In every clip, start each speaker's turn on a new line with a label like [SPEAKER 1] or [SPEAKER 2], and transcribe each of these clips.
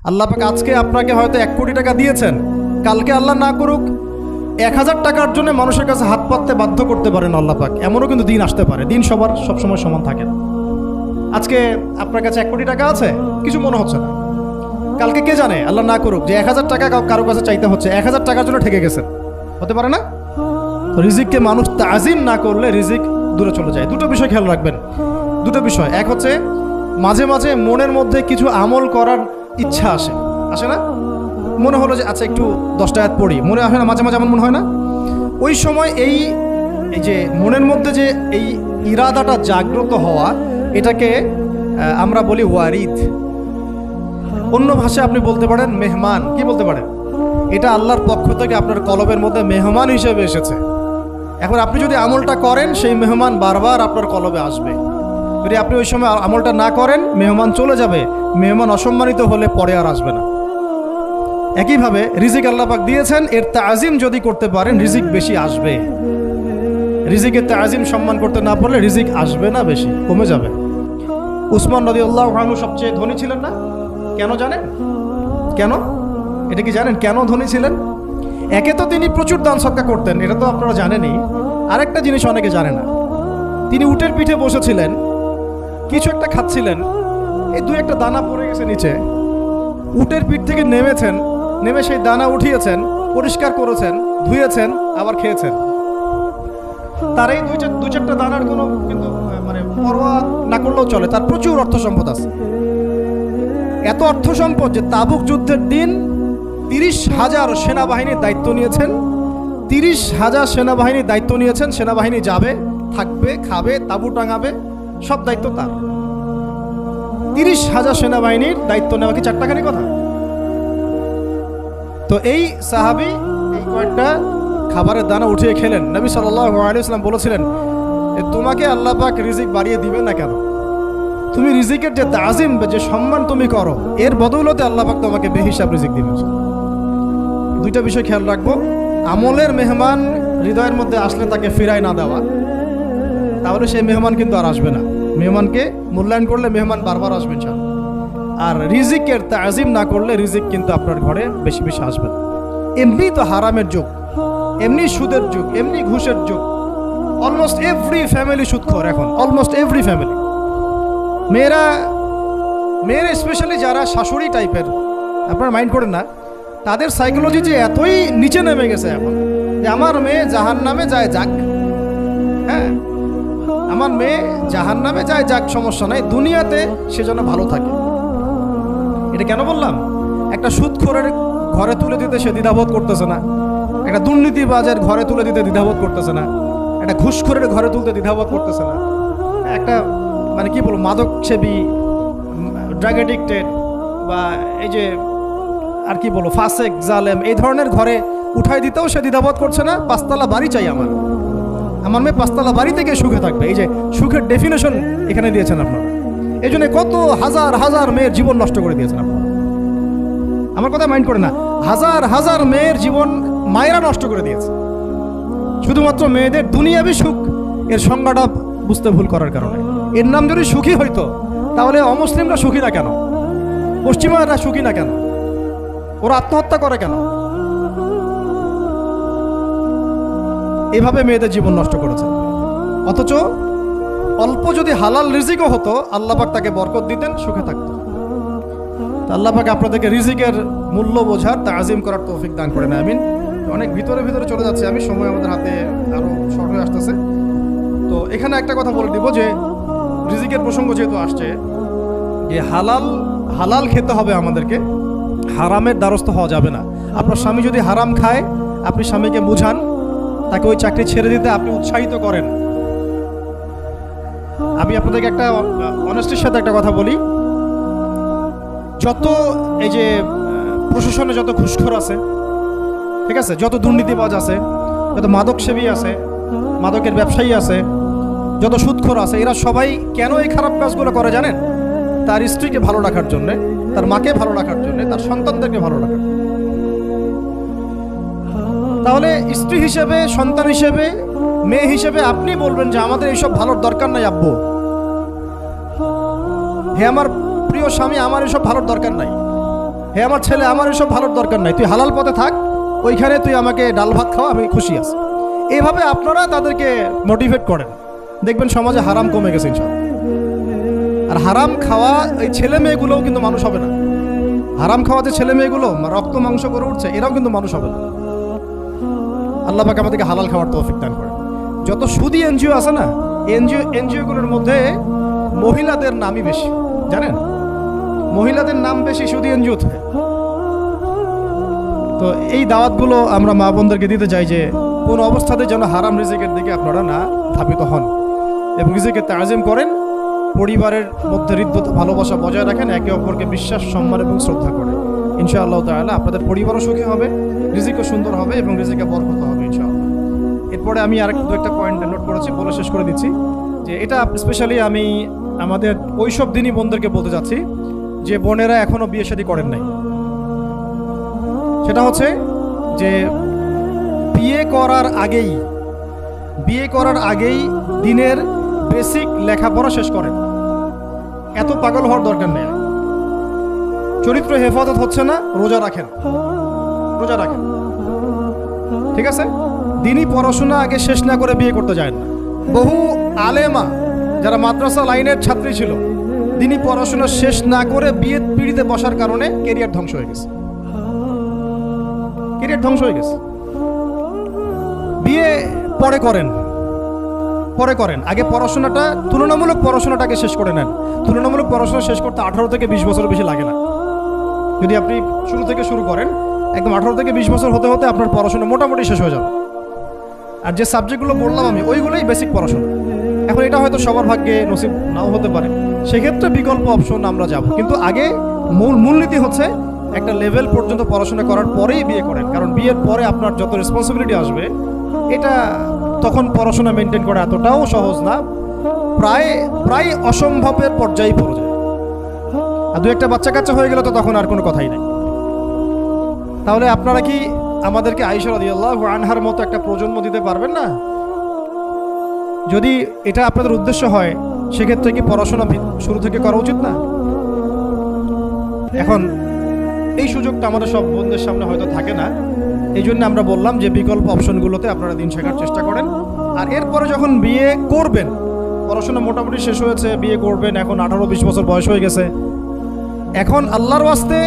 [SPEAKER 1] আল্লাহ পাক আজকে আপনাকে হয়তো 1 কোটি টাকা দিয়েছেন, কালকে আল্লাহ না করুক 1000 টাকার জন্য মানুষের কাছে হাত পাততে বাধ্য করতে পারেন আল্লাহ পাক। এমনও কিন্তু দিন আসতে পারে, দিন সবার সবসময় সমান থাকে না। আজকে আপনার কাছে 1 কোটি টাকা আছে, কিছু মনে হচ্ছে না, কালকে কে জানে আল্লাহ না করুক যে 1000 টাকা কারো কাছে চাইতে হচ্ছে, 1000 টাকার জন্য ঠেকে গেছেন, হতে পারে না? তো রিজিককে মানুষ তাজিম না করলে রিজিক দূরে চলে যায়। দুটো বিষয় খেয়াল রাখবেন, দুটো বিষয়। এক হচ্ছে মাঝে মাঝে মনের মধ্যে কিছু আমল করার ইচ্ছা আসে, আসে না? মনে হলো যে আচ্ছা একটু 10টা আয়াত পড়ি, মনে আসে না মাঝে মাঝে? এমন মনে হয় না? ওই সময় এই যে মনের মধ্যে যে এই ইরাদাটা জাগ্রত হওয়া, এটাকে আমরা বলি ওয়ারিদ। অন্য ভাষায় আপনি বলতে পারেন মেহমান। কি বলতে পারেন? এটা আল্লাহর পক্ষ থেকে আপনার কলবের মধ্যে মেহমান হিসেবে এসেছে। এখন আপনি যদি আমলটা করেন, সেই মেহমান বারবার আপনার কলবে আসবে। যদি আপনি ওই সময় আমলটা না করেন, মেহমান চলে যাবে, মেহমান অসম্মানিত হলে পরে আর আসবে না। একইভাবে রিজিক আল্লাহ পাক দিয়েছেন, এর তাজিম যদি করতে পারেন রিজিক বেশি আসবে। রিজিকের তাজিম সম্মান করতে না পারলে রিজিক আসবে না, বেশি কমে যাবে। উসমান রাদিয়াল্লাহু আনহু সবচেয়ে ধনী ছিলেন না? কেন জানেন? কেন? এটা কি জানেন কেন ধনী ছিলেন? একে তো তিনি প্রচুর দান সদকা করতেন, এটা তো আপনারা জানেনই। আরেকটা জিনিস অনেকে জানে না, তিনি উটের পিঠে বসেছিলেন, কিছু একটা খাচ্ছিলেন, এই 2-1টা দানা পড়ে গেছে নিচে। উটের পিঠ থেকে নেমেছেন, নেমে সেই দানা উঠিয়েছেন, পরিষ্কার করেছেন, ধুয়েছেন, আবার খেয়েছেন। তার এই 2-4টা দানার কোনো কিন্তু মানে পরোয়া না করলেও চলে, তার প্রচুর অর্থ সম্পদ আছে। এত অর্থ সম্পদ যে তাবুক যুদ্ধের দিন 30,000 সেনাবাহিনীর দায়িত্ব নিয়েছেন। 30,000 সেনাবাহিনীর দায়িত্ব নিয়েছেন। সেনাবাহিনী যাবে, থাকবে, খাবে, তাঁবু টাঙাবে, সব দায়িত্ব তার। 30,000 সেনাবাহিনীর দায়িত্ব নেওয়া কি চারটাখানি কথা? তো এই সাহাবী এই কয়েকটা খাবারের দানা উঠিয়ে খেলেন। নবী সাল্লাল্লাহু আলাইহি ওয়াসাল্লাম বলেছিলেন, তোমাকে আল্লাহ পাক রিজিক বাড়িয়ে দিবেন না কেন? তুমি রিজিকের যে তাজিম, যে সম্মান তুমি করো, এর বদৌলতে আল্লাহ পাক তোমাকে বেহিসাব রিজিক দিবেন। দুইটা বিষয় খেয়াল রাখবো। আমলের মেহমান হৃদয়ের মধ্যে আসলে তাকে ফিরায় না দেওয়া, তাহলে সেই মেহমান কিন্তু আর আসবে না। মেহমানকে মূল্যায়ন করলে মেহমান বারবার আসবে ইনশাআল্লাহ। আর রিজিকের তাজিম না করলে রিজিক কিন্তু আপনার ঘরে বেশি বেশি আসবে না। এমনি তো হারামের যুগ, এমনি সুদের যুগ, এমনি ঘুষের যুগ। অলমোস্ট এভরি ফ্যামিলি সুদখোর এখন, অলমোস্ট এভরি ফ্যামিলি। মেয়েরা স্পেশালি যারা শাশুড়ি টাইপের, আপনারা মাইন্ড করেন না, তাদের সাইকোলজি যে এতই নিচে নেমে গেছে এখন যে আমার মেয়ে জাহান্নামে যায় যাক, হ্যাঁ আমার মেয়ে জাহান্নামে যায় যাক, সমস্যা নাই, দুনিয়াতে সে যেন ভালো থাকে। এটা কেন বললাম? একটা সুদখোরের ঘরে তুলে দিতে সে দ্বিধাবোধ করতেছে না, একটা দুর্নীতিবাজের ঘরে তুলে দিতে দ্বিধাবোধ করতেছে না, একটা ঘুষখোরের ঘরে তুলতে দ্বিধাবোধ করতেছে না, একটা মানে কি বলবো মাদক সেবী, ড্রাগ এডিক্টেড বা এই যে আর কি বলবো ফাসেক জালেম, এই ধরনের ঘরে উঠাই দিতেও সে দ্বিধাবোধ করছে না। 5তলা বাড়ি চাই আমার মেয়ে 5তলা বাড়ি থেকে সুখে থাকবে। এই যে সুখের ডেফিনেশন এখানে দিয়েছেন আপনারা। এই জন্য কত হাজার হাজার মেয়ের জীবন নষ্ট করে দিয়েছেন আপনারা। আমার কথা মাইন্ড করে না, হাজার হাজার মেয়ের জীবন মায়েরা নষ্ট করে দিয়েছে, শুধুমাত্র মেয়েদের দুনিয়াবি সুখ এর সংজ্ঞাটা বুঝতে ভুল করার কারণে। এর নাম যদি সুখী হইতো, তাহলে অমুসলিমরা সুখী না কেন? পশ্চিমারা সুখী না কেন? ওরা আত্মহত্যা করে কেন? এভাবে মেয়েদের জীবন নষ্ট করেছে। অথচ অল্প যদি হালাল রিজিকও হতো, আল্লাহ পাক তাকে বরকত দিতেন, সুখে থাকতো। আল্লাহ পাক আপনাদেরকে রিজিকের মূল্য বোঝার, তাজিম করার তৌফিক দান করেন, আমিন। অনেক ভিতরে চলে যাচ্ছে আমি, সময় আমাদের হাতে আরো শর্ট হয়ে আসতেছে। তো এখানে একটা কথা বলে দিব যে রিজিকের প্রসঙ্গ যেহেতু আসছে, যে হালাল খেতে হবে আমাদেরকে, হারামের দ্বারস্থ হওয়া যাবে না। আপনার স্বামী যদি হারাম খায়, আপনি স্বামীকে বুঝান, তাকে ওই চাকরি ছেড়ে দিতে আপনি উৎসাহিত করেন। আমি আপনাদেরকে একটা অনেস্টির সাথে একটা কথা বলি, যত এই যে প্রশাসনে যত ঘুষখোর আছে, ঠিক আছে, যত দুর্নীতিবাজ আছে, যত মাদক সেবী আছে, মাদকের ব্যবসায়ী আছে, যত সুদখোর আছে, এরা সবাই কেন এই খারাপ কাজগুলো করে জানেন? তার স্ত্রীকে ভালো রাখার জন্যে, তার মাকে ভালো রাখার জন্যে, তার সন্তানদেরকে ভালো রাখার। তাহলে স্ত্রী হিসেবে, সন্তান হিসেবে, মেয়ে হিসেবে আপনি বলবেন যে আমাদের এইসব ভালোর দরকার নাই আব্বু, হে আমার প্রিয় স্বামী, আমার এসব ভালোর দরকার নাই। হে আমার ছেলে, আমার এসব ভালোর দরকার নাই, তুই হালাল পথে থাক, ওইখানে তুই আমাকে ডাল ভাত খাওয়া, আমি খুশি আছি। এইভাবে আপনারা তাদেরকে মোটিভেট করেন, দেখবেন সমাজে হারাম কমে গেছে ইনশাআল্লাহ। আর হারাম খাওয়া এই ছেলে মেয়েগুলোও কিন্তু মানুষ হবে না। হারাম খাওয়া যে ছেলে মেয়েগুলো রক্ত মাংস করে উঠছে, এরাও কিন্তু মানুষ হবে না। আল্লাহ পাক আমাদেরকে হালাল খাওয়ার তৌফিক দান করে। যত সুদী এনজিও আছে না, এনজিওগুলোর মধ্যে মহিলাদের নামই বেশি, জানেন? মহিলাদের নাম বেশি সুদী এনজিওতে। তো এই দাওয়াতগুলো আমরা মা বোনদেরকে দিতে চাই যে কোন অবস্থাতে যেন হারাম রিজিকের দিকে আপনারা না ধাবিত হন, এবং রিজিকের তাজিম করেন, পরিবারের মধ্যে হৃদ্যতা ভালোবাসা বজায় রাখেন, একে অপরকে বিশ্বাস, সম্মান এবং শ্রদ্ধা করেন। ইনশাআল্লাহ তাআলা আপনাদের পরিবারও সুখী হবে, রিজিকও সুন্দর হবে এবং রিজিকে বরকত হবে ইনশাআল্লাহ। এরপরে আমি আর দু একটা পয়েন্ট নোট করেছি, বলে শেষ করে দিচ্ছি যে এটা স্পেশালি আমি আমাদের ওইসব দিনই বোনদেরকে বলতে যাচ্ছি যে বোনেরা এখনো বিয়ে শাদী করেন নাই। সেটা হচ্ছে যে বিয়ে করার আগেই দিনের বেসিক লেখাপড়া শেষ করেন। এত পাগল হওয়ার দরকার নেই। চরিত্র হেফাজত হচ্ছে না, রোজা রাখেন, ঠিক আছে? দিনই পড়াশোনা আগে শেষ না করে বিয়ে করতে যায় না। বহু আলেমা যারা মাদ্রাসা লাইনের ছাত্রী ছিল, দিনই পড়াশোনা শেষ না করে বিয়ে পিড়িতে বসার কারণে কেরিয়ার ধ্বংস হয়ে গেছে। বিয়ে পরে করেন, আগে পড়াশোনাটা, তুলনামূলক পড়াশোনাটাকে শেষ করে নেন। তুলনামূলক পড়াশোনা শেষ করতে 18 থেকে 20 বছর বেশি লাগে না। যদি আপনি শুরু থেকে শুরু করেন, একদম 18 থেকে 20 বছর হতে হতে আপনার পড়াশোনা মোটামুটি শেষ হয়ে যাবে। আর যে সাবজেক্টগুলো বললাম আমি, ওইগুলোই বেসিক পড়াশোনা। এখন এটা হয়তো সবার ভাগ্যে নসিব নাও হতে পারে, সেক্ষেত্রে বিকল্প অপশন আমরা যাব। কিন্তু আগে মূলনীতি হচ্ছে একটা লেভেল পর্যন্ত পড়াশোনা করার পরেই বিয়ে করেন, কারণ বিয়ের পরে আপনার যত রেসপন্সিবিলিটি আসবে, এটা তখন পড়াশোনা মেনটেন করা এতটাও সহজ না, প্রায় অসম্ভবের পর্যায়ে পড়ে যায়। আর দু একটা বাচ্চা কাচ্চা হয়ে গেলে তো তখন আর কোনো কথাই নাই। তাহলে আপনারা কি আমাদেরকে আয়েশা রাদিয়াল্লাহু আনহার মতো একটা প্রজন্ম দিতে পারবেন না? যদি এটা আপনাদের উদ্দেশ্য হয়, সেক্ষেত্রে কি পড়াশোনা শুরু থেকে করা উচিত না? এখন এই সুযোগটা আমাদের সব বন্ধুদের সামনে হয়তো থাকে না, এই জন্য আমরা বললাম যে বিকল্প অপশনগুলোতে আপনারা দিন শেখার চেষ্টা করেন। আর এরপরে যখন বিয়ে করবেন, পড়াশোনা মোটামুটি শেষ হয়েছে, বিয়ে করবেন, এখন 18-20 বছর বয়স হয়ে গেছে, এখন আল্লাহর ওয়াস্তে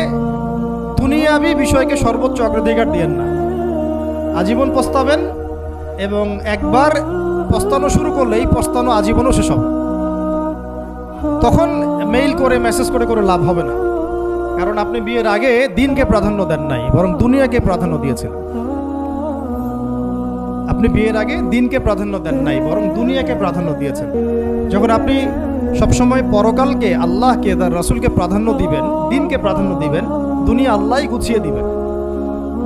[SPEAKER 1] দুনিয়াবি বিষয়কে সর্বোচ্চ অগ্রাধিকার দিয়েন না। আজীবন পস্তাবেন, এবং একবার পস্তানো শুরু করলে এই পস্তানো আজীবনও শেষ হবে। তখন মেইল করে, মেসেজ করে লাভ হবে না, কারণ আপনি বিয়ের আগে দিনকে প্রাধান্য দেন নাই, বরং দুনিয়াকে প্রাধান্য দিয়েছেন। আপনি বিয়ের আগে দিনকে প্রাধান্য দেন নাই, বরং দুনিয়াকে প্রাধান্য দিয়েছেন। যখন আপনি সবসময় পরকালকে, আল্লাহকে, তার রাসূলকে প্রাধান্য দিবেন, দিনকে প্রাধান্য দিবেন, দুনিয়া আল্লাহই গুছিয়ে দিবেন।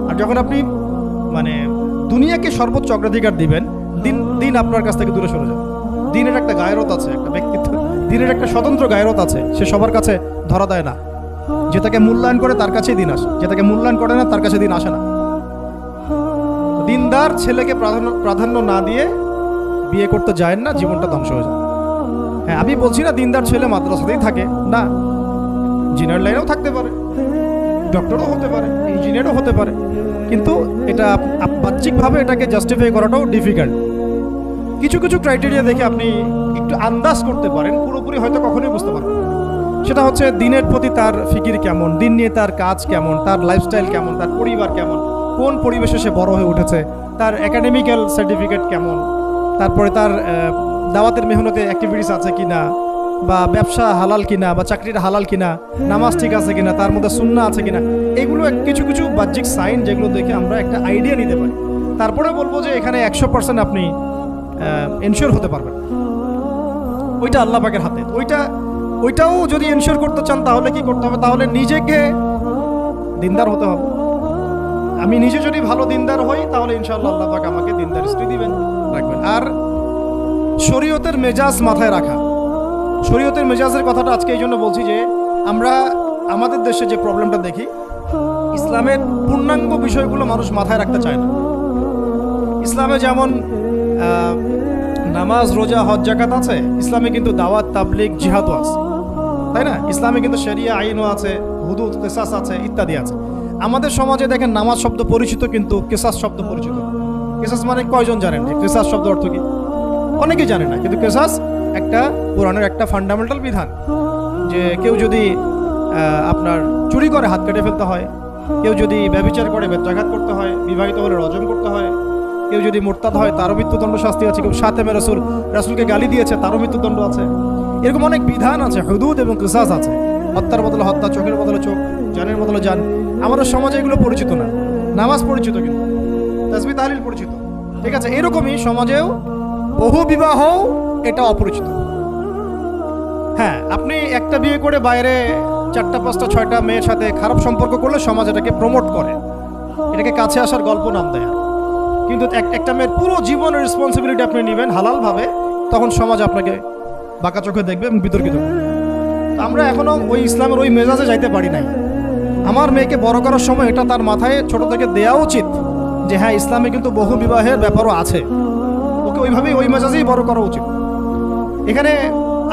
[SPEAKER 1] আর যখন আপনি দুনিয়াকে সর্বোচ্চ অগ্রাধিকার দিবেন, দিন আপনার কাছ থেকে দূরে সরে যাবে। দিনের একটা গায়রত আছে, একটা ব্যক্তিত্ব, দিনের একটা স্বতন্ত্র গায়রত আছে, সে সবার কাছে ধরা দেয় না। যে তাকে মূল্যায়ন করে তার কাছেই দিন আসে, যে তাকে মূল্যায়ন করে না তার কাছে দিন আসে না। দিনদার ছেলেকে প্রাধান্য না দিয়ে বিয়ে করতে যায় না, জীবনটা ধ্বংস হয়ে যায়। হ্যাঁ, আমি বলছি না দিনদার ছেলে মাদ্রাসাতেই থাকে না, ইঞ্জিনিয়ার লাইনেও থাকতে পারে, ডক্টরও হতে পারে, ইঞ্জিনিয়ারও হতে পারে, কিন্তু এটা বাহ্যিকভাবে এটাকে জাস্টিফাই করাটাও ডিফিকাল্ট। কিছু ক্রাইটেরিয়া দেখে আপনি একটু আন্দাজ করতে পারেন, পুরোপুরি হয়তো কখনোই বুঝতে পারবেন। সেটা হচ্ছে দিনের প্রতি তার ফিকির কেমন, দিন নিয়ে তার কাজ কেমন, তার লাইফস্টাইল কেমন, তার পরিবার কেমন, কোন পরিবেশে সে বড় হয়ে উঠেছে, তার একাডেমিক্যাল সার্টিফিকেট কেমন, তারপরে তার দাওয়াতের মেহনতে অ্যাক্টিভিটিস আছে কিনা, বা ব্যবসা হালাল কিনা, বা চাকরিটা হালাল কিনা, নামাজ ঠিক আছে কিনা, তার মধ্যে সুন্নাহ আছে কিনা। এগুলো কিছু বাহ্যিক সাইন যেগুলো দেখে আমরা একটা আইডিয়া নিতে পারি। তারপরে বলবো যে এখানে 100% আপনি এনশিওর হতে পারবেন, ওইটা আল্লাহ পাকের হাতে। ওইটাও যদি এনশিওর করতে চান তাহলে কি করতে হবে? তাহলে নিজেকে দিনদার হতে হবে। আমি নিজে যদি ভালো দিনদার হই, তাহলে ইনশাআল্লাহ আল্লাহ পাক আমাকে দিনদার স্ত্রী রাখবেন। আর শরীয়তের মেজাজ মাথায় রাখা। শরীয়তের মেজাজের কথাটা আজকে এই জন্য বলছি যে আমরা আমাদের দেশে যে প্রবলেমটা দেখি, ইসলামের পূর্ণাঙ্গ বিষয়গুলো মানুষ মাথায় রাখতে চায় না। ইসলামে যেমন নামাজ, রোজা, হজ, যাকাত আছে, ইসলামে কিন্তু দাওয়াত, তাবলীগ, জিহাদও আছে, তাই না? ইসলামে কিন্তু শরিয়া আইনও আছে, হুদুদ, কিসাস আছে, ইত্যাদি আছে। আমাদের সমাজে দেখেন নামাজ শব্দ পরিচিত, কিন্তু কিসাস শব্দ পরিচিত না। কিসাস মানে কয়জন জানেন যে কিসাস শব্দ অর্থ কি? অনেকেই জানে না, কিন্তু কিসাস একটা কোরআনের একটা ফান্ডামেন্টাল বিধান, যে কেউ যদি আপনার চুরি করে হাত কেটে ফেলতে হয়, কেউ যদি ব্যভিচার করে বেত্রাঘাত করতে হয়, বিবাহিত হলে রজম করতে হয়, কেউ যদি মোরতাদ হয় তারও মৃত্যুদণ্ড শাস্তি আছে, কেউ শাতেমে রাসূলকে গালি দিয়েছে তারও মৃত্যুদণ্ড আছে। এরকম অনেক বিধান আছে, হুদুদ এবং কিসাস আছে। হত্যার বদলে হত্যা, চোখের বদলে চোখ, জানের বদলে জান। আমাদের সমাজে এগুলো পরিচিত না। নামাজ পরিচিত, কিন্তু তাসবিহ তাহলিল পরিচিত, ঠিক আছে। এরকমই সমাজেও বহু বিবাহ এটা অপরিচিত। হ্যাঁ, আপনি একটা বিয়ে করে বাইরে 4টা 5টা 6টা মেয়ের সাথে খারাপ সম্পর্ক করলে সমাজ এটাকে প্রমোট করে, এটাকে কাছে আসার গল্প নাম দেয়। কিন্তু একটা মেয়ের পুরো জীবনের রেসপন্সিবিলিটি আপনি নেবেন হালালভাবে, তখন সমাজ আপনাকে বাঁকা চোখে দেখবে এবং বিতর্কিত করবে। আমরা এখনো ওই ইসলামের ওই মেজাজে যাইতে পারি নাই। আমার মেয়েকে বড় করার সময় এটা তার মাথায় ছোট থেকে দেওয়া উচিত যে হ্যাঁ, ইসলামে কিন্তু বহু বিবাহের ব্যাপারও আছে, ওকে ওইভাবেই ওই মেজাজেই বড় করা উচিত। এখানে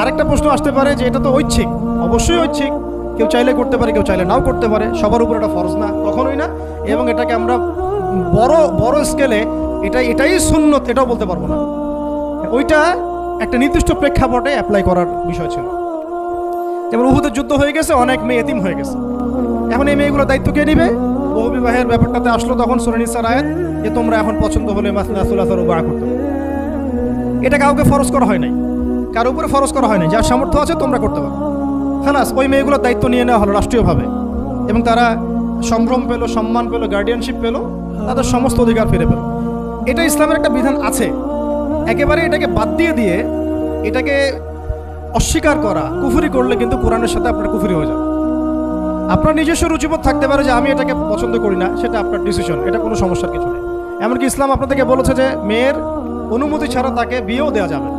[SPEAKER 1] আরেকটা প্রশ্ন আসতে পারে যে এটা তো ঐচ্ছিক। অবশ্যই ঐচ্ছিক, কেউ চাইলে করতে পারে, কেউ চাইলে নাও করতে পারে, সবার উপর এটা ফরজ না, কখনোই না। এবং এটাকে আমরা বড় স্কেলে এটাই সুন্নত এটাও বলতে পারবো না। ওইটা একটা নির্দিষ্ট প্রেক্ষাপটে অ্যাপ্লাই করার বিষয় ছিল। যেমন উহুদের যুদ্ধ হয়ে গেছে, অনেক মেয়ে এতিম হয়ে গেছে, এখন এই মেয়েগুলো দায়িত্ব কে নিবে? বহু বিবাহের ব্যাপারটাতে আসলো তখন সূরা নিসার আয়াত যে তোমরা এখন পছন্দ হলে মাসনা সুলাসা রুবা করতে। এটা কাউকে ফরজ করা হয় নাই, কারো উপরে ফরজ করা হয় নাই। যার সামর্থ্য আছে তোমরা করতে পারো, খালাস। ওই মেয়েগুলোর দায়িত্ব নিয়ে নেওয়া হলো রাষ্ট্রীয়ভাবে, এবং তারা সম্ভ্রম পেল, সম্মান পেল, গার্ডিয়ানশিপ পেল, তাদের সমস্ত অধিকার ফিরে পেল। এটা ইসলামের একটা বিধান আছে। একেবারে এটাকে বাদ দিয়ে এটাকে অস্বীকার করা, কুফরি করলে কিন্তু কোরআনের সাথে আপনার কুফরি হয়ে যাবে। আপনার নিজস্ব রুচিবোধ থাকতে পারে যে আমি এটাকে পছন্দ করি না, সেটা আপনার ডিসিশন, এটা কোনো সমস্যার কিছু নেই। এমনকি ইসলাম আপনাদেরকে বলেছে যে মেয়ের অনুমতি ছাড়া তাকে বিয়েও দেওয়া যাবে না।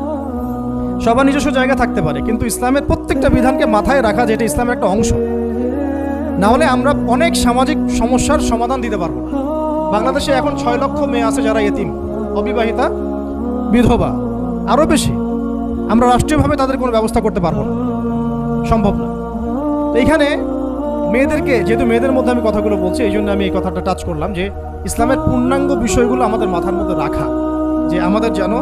[SPEAKER 1] সবার নিজস্ব জায়গা থাকতে পারে, কিন্তু ইসলামের প্রত্যেকটা বিধানকে মাথায় রাখা যে এটা ইসলামের একটা অংশ, না হলে আমরা অনেক সামাজিক সমস্যার সমাধান দিতে পারবো না। বাংলাদেশে এখন 6 লক্ষ মেয়ে আছে যারা এতিম, অবিবাহিতা, বিধবা, আরও বেশি। আমরা রাষ্ট্রীয়ভাবে তাদের কোনো ব্যবস্থা করতে পারবো না, সম্ভব না। তো এইখানে মেয়েদেরকে, যেহেতু মেয়েদের মধ্যে আমি কথাগুলো বলছি, এই জন্য আমি এই কথাটা টাচ করলাম যে ইসলামের পূর্ণাঙ্গ বিষয়গুলো আমাদের মাথার মধ্যে রাখা, যে আমাদের যেন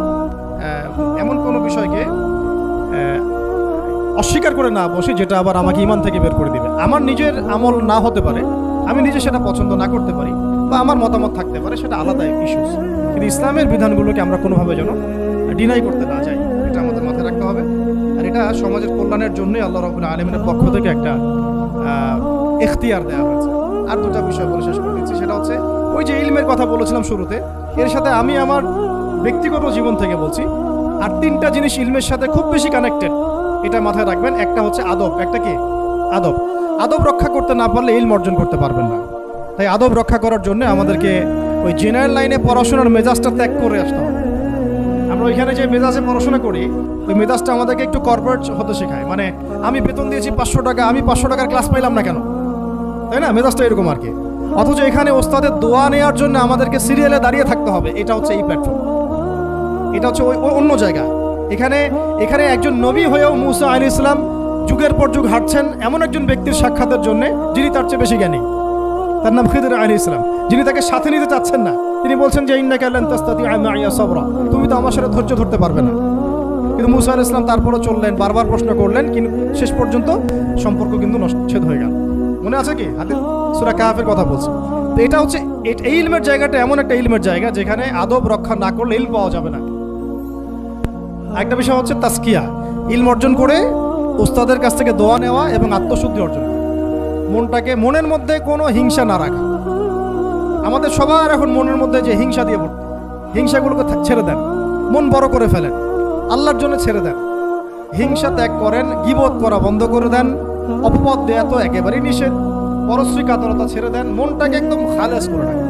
[SPEAKER 1] এমন কোনো বিষয়কে অস্বীকার করে না বসে যেটা আবার আমাকে ঈমান থেকে বের করে দিবে। আমার নিজের আমল না হতে পারে, আমি নিজে সেটা পছন্দ না করতে পারি, বা আমার মতামত থাকতে পারে, সেটা আলাদা ইস্যুস। কিন্তু ইসলামের বিধানগুলোকে আমরা কোনোভাবে যেন ডিনাই করতে না যাই, এটা আমাদের মাথায় রাখতে হবে। আর এটা সমাজের কল্যাণের জন্যই আল্লাহ রাব্বুল আলামিনের পক্ষ থেকে একটা এখতিয়ার দেওয়া হয়েছে। আর দুটা বিষয় বলে শেষ করে দিচ্ছি, সেটা হচ্ছে ওই যে ইলমের কথা বলেছিলাম শুরুতে, এর সাথে আমি আমার ব্যক্তিগত জীবন থেকে বলছি আর 3টা জিনিস ইলমের সাথে খুব বেশি কানেক্টেড, এটা মাথায় রাখবেন। একটা হচ্ছে আদব। একটা কি? আদব। আদব রক্ষা করতে না পারলে ইলম অর্জন করতে পারবেন না। তাই আদব রক্ষা করার জন্য আমাদেরকে ওই জেনারেল লাইনে পড়াশোনার মেজাজটা ত্যাগ করে আসতে হবে। আমরা ওইখানে যে মেজাজে পড়াশোনা করি, ওই মেজাজটা আমাদেরকে একটু কর্পোরেট হতে শেখায়। মানে আমি বেতন দিয়েছি 500 টাকা, আমি 500 টাকার ক্লাস পাইলাম না কেন, তাই না? মেজাজটা এরকম আর কি। অথচ এখানে ওস্তাদের দোয়া নেওয়ার জন্য আমাদেরকে সিরিয়ালে দাঁড়িয়ে থাকতে হবে। এটা হচ্ছে এই প্ল্যাটফর্ম, এটা হচ্ছে ওই অন্য জায়গা। এখানে একজন নবী হয়েও মুসা আলাইহিস সালাম যুগের পর যুগ হাঁটছেন এমন একজন ব্যক্তির সাক্ষাতের জন্য যিনি তার চেয়ে বেশি জ্ঞানী। তার নাম খিদর আলাইহিস সালাম, যিনি তাকে সাথে নিতে চাচ্ছেন না। তিনি বলছেন যে ইন্নাকা লান তাসতাতিআ মাইয়া সাবরা, তুমি তো আমার সাথে ধৈর্য ধরতে পারবে না। কিন্তু মুসা আলাইহিস সালাম তারপরও চললেন, বারবার প্রশ্ন করলেন, কিন্তু শেষ পর্যন্ত সম্পর্ক কিন্তু ছেদ হয়ে গেল। মনে আছে কি? হাদিস সূরা কাহফের কথা বলছি। তো এটা হচ্ছে এই ইলমের জায়গাটা এমন একটা ইলমের জায়গা যেখানে আদব রক্ষা না করলে ইলম পাওয়া যাবে না। একটা বিষয় হচ্ছে তাসকিয়া, ইলম অর্জন করে উস্তাদের কাছ থেকে দোয়া নেওয়া এবং আত্মশুদ্ধি অর্জন করা, মনের মধ্যে কোনো হিংসা না রাখা। আমাদের সবার এখন মনের মধ্যে যে হিংসা দিয়ে ভর্তি, হিংসাগুলোকে ছেড়ে দেন, মন বড় করে ফেলেন, আল্লাহর জন্য ছেড়ে দেন, হিংসা ত্যাগ করেন, গীবত করা বন্ধ করে দেন, অপবাদ দেয়া তো একেবারেই নিষেধ, পরশ্রী কাতরতা ছেড়ে দেন, মনটাকে একদম খালেস করে রাখেন।